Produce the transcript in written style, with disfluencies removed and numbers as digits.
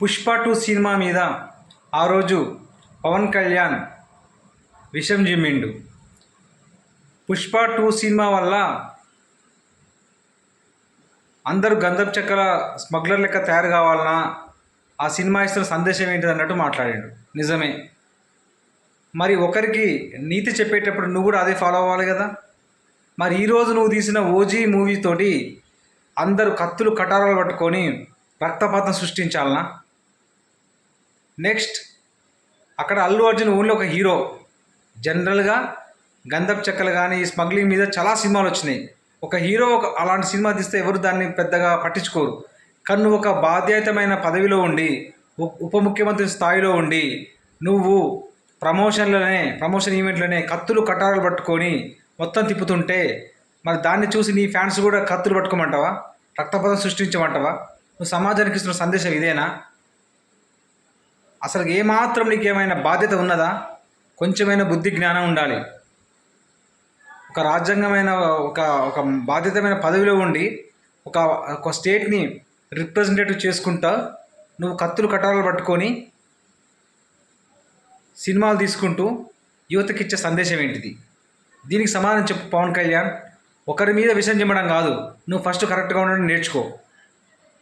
Pushpa 2 cinema మీద ఆ రోజు పవన్ కళ్యాణ్ విషం జిమ్మిండు. పుష్ప 2 సినిమా వల్ల అందరూ గంధపు చెక్కల స్మగ్లర్ లెక్క తయారు కావాలన్నా ఆ సినిమా ఇస్తున్న సందేశం ఏంటిది అన్నట్టు మాట్లాడాడు. నిజమే. మరి ఒకరికి నీతి చెప్పేటప్పుడు నువ్వు కూడా అదే ఫాలో అవ్వాలి కదా. మరి ఈరోజు నువ్వు తీసిన ఓజీ మూవీ తోటి అందరూ కత్తులు కటారాలు పట్టుకొని రక్తపాతం సృష్టించాలనా? నెక్స్ట్ అక్కడ అల్లు అర్జున్ ఓన్లీ ఒక హీరో. జనరల్గా గంధపు చెక్కలు కానీ స్మగ్లింగ్ మీద చాలా సినిమాలు వచ్చినాయి. ఒక హీరో అలాంటి సినిమా తీస్తే ఎవరు దాన్ని పెద్దగా పట్టించుకోరు. కానీ నువ్వు ఒక బాధ్యతమైన పదవిలో ఉండి ఉప ముఖ్యమంత్రి స్థాయిలో ఉండి నువ్వు ప్రమోషన్ ఈవెంట్లనే కత్తులు కటారాలు పట్టుకొని మొత్తం తిప్పుతుంటే మరి దాన్ని చూసి నీ ఫ్యాన్స్ కూడా కత్తులు పట్టుకోమంటావా? రక్తపాతం సృష్టించమంటావా? నువ్వు సమాజానికి ఇస్తున్న సందేశం ఇదేనా? అసలు ఏమాత్రం నీకేమైనా బాధ్యత ఉన్నదా? కొంచెమైనా బుద్ధి జ్ఞానం ఉండాలి. ఒక రాజ్యాంగమైన ఒక ఒక బాధ్యతమైన పదవిలో ఉండి ఒక స్టేట్ని రిప్రజెంటేటివ్ చేసుకుంటా నువ్వు కత్తులు కటారాలు పట్టుకొని సినిమాలు తీసుకుంటూ యువతకి ఇచ్చే సందేశం ఏంటిది? దీనికి సమాధానం చెప్పు పవన్ కళ్యాణ్. ఒకరి మీద విషయం చెప్పడం కాదు, నువ్వు ఫస్ట్ కరెక్ట్గా ఉండడం నేర్చుకో.